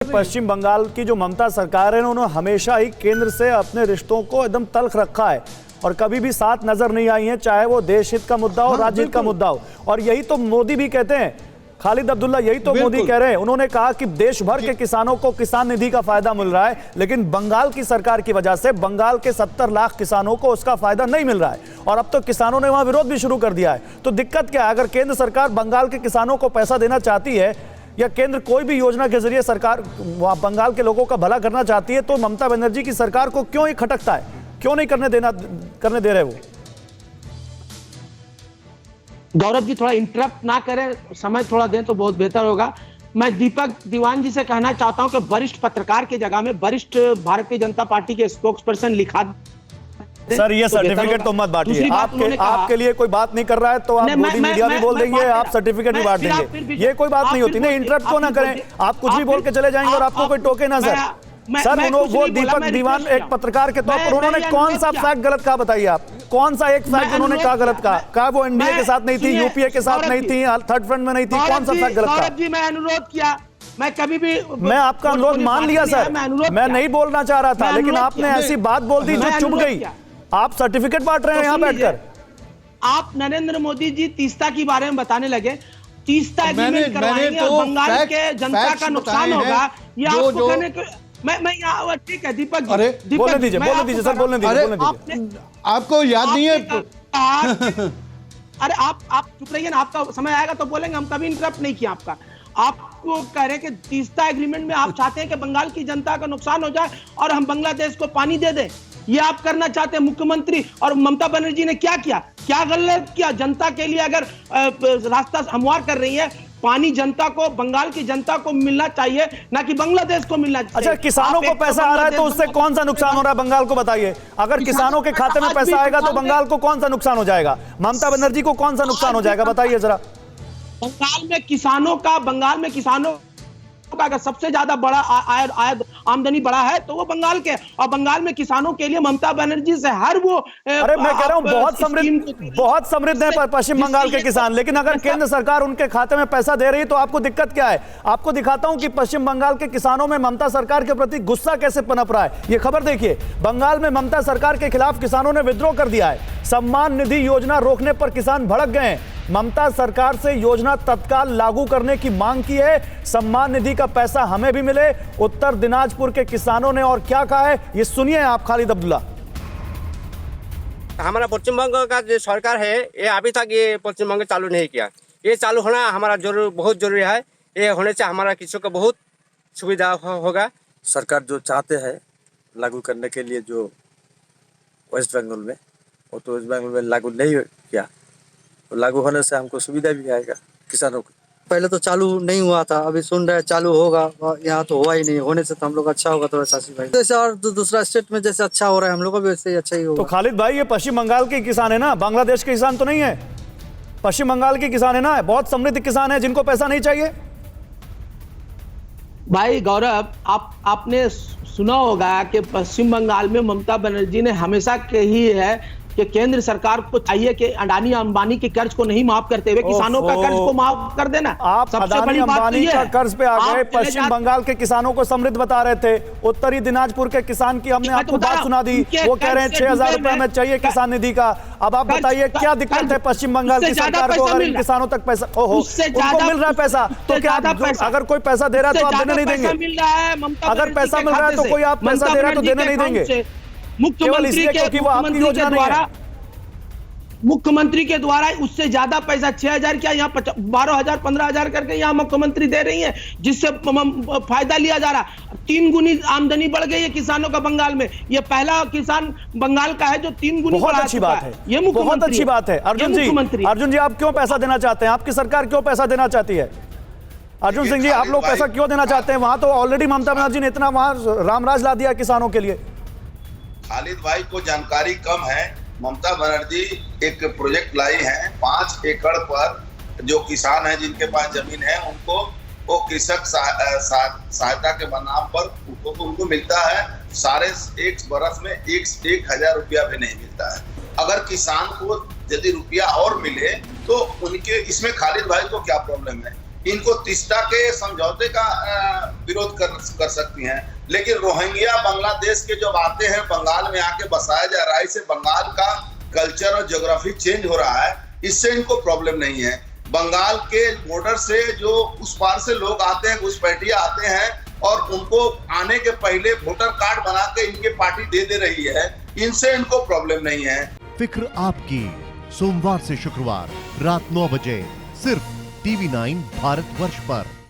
पश्चिम बंगाल की जो ममता सरकार है उन्होंने हमेशा ही केंद्र से अपने रिश्तों को एकदम तल्ख रखा है और कभी भी साथ नजर नहीं आई है, चाहे वो देश हित का मुद्दा हो, राज्य हित का मुद्दा हो। और यही तो मोदी भी कहते हैं, खालिद अब्दुल्ला, यही तो मोदी कह रहे हैं। उन्होंने कहा कि देश भर के किसानों को किसान निधि का फायदा मिल रहा है, लेकिन बंगाल की सरकार की वजह से बंगाल के 70 लाख किसानों को उसका फायदा नहीं मिल रहा है और अब तो किसानों ने वहां विरोध भी शुरू कर दिया है। तो दिक्कत क्या है? अगर केंद्र सरकार बंगाल के किसानों को पैसा देना चाहती है या केंद्र कोई भी योजना के जरिए सरकार बंगाल के लोगों का भला करना चाहती है, तो ममता बनर्जी की सरकार को क्यों ये खटकता है, क्यों नहीं करने दे रहे वो? गौरव जी थोड़ा इंटरप्ट ना करें, समय थोड़ा दें तो बहुत बेहतर होगा। मैं दीपक दीवान जी से कहना चाहता हूं कि वरिष्ठ पत्रकार की जगह में वरिष्ठ भारतीय जनता पार्टी के स्पोक्स पर्सन लिखा सर, ये सर्टिफिकेट तो मत बांटिए। आपके लिए कोई बात नहीं कर रहा है तो आप मोदी मीडिया भी बोल देंगे, आप सर्टिफिकेट भी बांट देंगे, ये कोई बात नहीं होती। नहीं, इंटरप्ट क्यों ना करें, आप कुछ भी बोल के चले जाएंगे और आपको कोई टोके ना। सर वो दीपक दीवान एक पत्रकार के तौर पर उन्होंने कौन सा फैक्ट गलत कहा, बताइए आप, कौन सा एक फैक्ट उन्होंने कहा गलत कहा? वो एनडीए के साथ नहीं थी, यूपीए के साथ नहीं थी, थर्ड फ्रंट में नहीं थी, कौन सा फैक्ट गलत कहा? जी मैं अनुरोध किया, मैं कभी भी, मैं आपका अनुरोध मान लिया सर, मैं नहीं बोलना चाह रहा था, लेकिन आपने ऐसी बात बोल दी जो चुभ गई। आप सर्टिफिकेट बांट रहे हैं यहाँ बैठकर। आप नरेंद्र मोदी जी तीस्ता के बारे में बताने लगे, तीस्ता एग्रीमेंट करवाएंगे और बंगाल के जनता का नुकसान होगा, ये आपको कहने को मैं यहाँ, ठीक है दीपक जी, बोलने दीजिए सर, बोलने दीजिए। आपको याद नहीं है? अरे आप चुप रहिए ना, आपका समय आएगा तो बोलेंगे, हम कभी इंटरप्ट नहीं किया आपका। आपको कह रहे हैं कि तीस्ता एग्रीमेंट में आप चाहते हैं कि बंगाल की जनता का नुकसान हो जाए और हम बांग्लादेश को पानी दे दें, ये आप करना चाहते हैं मुख्यमंत्री। और ममता बनर्जी ने क्या किया, क्या गलत किया? जनता के लिए अगर रास्ता हमवार कर रही है, पानी जनता को, बंगाल की जनता को मिलना चाहिए, ना कि बांग्लादेश को मिलना चाहिए। अच्छा, किसानों को पैसा आ रहा है तो उससे कौन सा नुकसान हो रहा है बंगाल को, बताइए। अगर किसानों के खाते में पैसा आएगा तो बंगाल को कौन सा नुकसान हो जाएगा, ममता बनर्जी को कौन सा नुकसान हो जाएगा, बताइए जरा। बंगाल में किसानों का अगर सबसे ज्यादा बड़ा आमदनी बड़ा है तो वो बंगाल के, और बंगाल में किसानों के लिए ममता बनर्जी से हर वो, अरे मैं कह रहा हूं बहुत समृद्ध है पश्चिम बंगाल के किसान, लेकिन अगर केंद्र सरकार उनके खाते में पैसा दे रही है तो आपको दिक्कत क्या है? आपको दिखाता हूं कि पश्चिम बंगाल के किसानों में ममता सरकार के प्रति गुस्सा कैसे पनप रहा है। ये खबर देखिए, बंगाल में ममता सरकार के खिलाफ किसानों ने विद्रोह कर दिया है। सम्मान निधि योजना रोकने पर किसान भड़क गए हैं। ममता सरकार से योजना तत्काल लागू करने की मांग की है, सम्मान निधि का पैसा हमें भी मिले, उत्तर दिनाजपुर के किसानों ने। और क्या कहा है ये सुनिए आप, खालिद अब्दुल्ला। हमारा पश्चिम बंगाल का जो सरकार है, ये अभी तक ये पश्चिम बंगाल चालू नहीं किया। ये चालू होना हमारा बहुत जरूरी है। ये होने से हमारा किसानों को बहुत सुविधा होगा। सरकार जो चाहते हैं लागू करने के लिए, जो वेस्ट बंगाल में, वो तो वेस्ट बंगाल में लागू नहीं किया, तो लागू होने से हमको सुविधा भी आएगा किसानों को। पहले तो चालू नहीं हुआ था, अभी सुन रहे चालू होगा, यहाँ तो हुआ ही नहीं। होने से तो हम लोग अच्छा होगा थोड़ा सा, जैसे और दूसरा स्टेट में जैसे अच्छा हो रहा है हम लोग को भी वैसे ही अच्छा ही होगा। तो खालिद भाई, ये पश्चिम बंगाल के किसान है ना, बांग्लादेश के किसान तो नहीं है, पश्चिम बंगाल के किसान है ना, बहुत समृद्ध किसान है जिनको पैसा नहीं चाहिए। भाई गौरव, आपने सुना होगा कि पश्चिम बंगाल में ममता बनर्जी ने हमेशा कही है कि केंद्र सरकार को चाहिए कि अडानी अंबानी के कर्ज को नहीं माफ करते हुए किसानों का कर्ज को माफ कर देना। आप अडानी अंबानी का कर्ज पे आ गए, पश्चिम बंगाल के किसानों को समृद्ध बता रहे थे। उत्तरी दिनाजपुर के किसान की हमने आपको बात सुना दी, वो कह रहे हैं 6,000 रुपए में चाहिए किसान निधि का। अब आप बताइए क्या दिक्कत है पश्चिम बंगाल की सरकार को अगर इन किसानों तक पैसा, ओहो उनको मिल रहा है पैसा, तो क्या अगर कोई पैसा दे रहा है तो आप देने नहीं देंगे? अगर पैसा मिल रहा है तो कोई आप पैसा दे रहा है तो देने नहीं देंगे? मुख्यमंत्री के द्वारा उससे ज्यादा पैसा 6,000 क्या, यहाँ 12,000 15,000 करके यहाँ मुख्यमंत्री दे रही है, जिससे फायदा लिया जा रहा। 3 गुनी आमदनी बढ़ गई है किसानों का बंगाल में। ये पहला किसान बंगाल का है जो 3 गुनी। बहुत अच्छी बात है, ये बहुत अच्छी बात है। अर्जुन जी आप क्यों पैसा देना चाहते हैं? आपकी सरकार क्यों पैसा देना चाहती है? अर्जुन सिंह जी, आप लोग पैसा क्यों देना चाहते हैं? वहां तो ऑलरेडी ममता बनर्जी ने इतना वहां रामराज ला दिया किसानों के लिए। खालिद भाई को जानकारी कम है। ममता बनर्जी एक प्रोजेक्ट लाई है, 5 एकड़ पर जो किसान है जिनके पास जमीन है उनको वो कृषक सहायता के नाम पर उनको मिलता है। सारे एक बरस में 1,000 रुपया भी नहीं मिलता है। अगर किसान को यदि रुपया और मिले तो उनके, इसमें खालिद भाई को क्या प्रॉब्लम है? इनको तीस्ता के समझौते का विरोध कर सकती हैं, लेकिन रोहिंग्या बांग्लादेश के जब आते हैं बंगाल में आके बसाया जा रहा है, इससे बंगाल का कल्चर और ज्योग्राफी चेंज हो रहा है, इससे इनको प्रॉब्लम नहीं है। बंगाल के बॉर्डर से जो उस पार से लोग आते हैं, घुसपैठिया आते हैं और उनको आने के पहले वोटर कार्ड बना के इनके पार्टी दे रही है, इनसे इनको प्रॉब्लम नहीं है। फिक्र आपकी, सोमवार से शुक्रवार रात 9 बजे सिर्फ TV9 भारतवर्ष पर।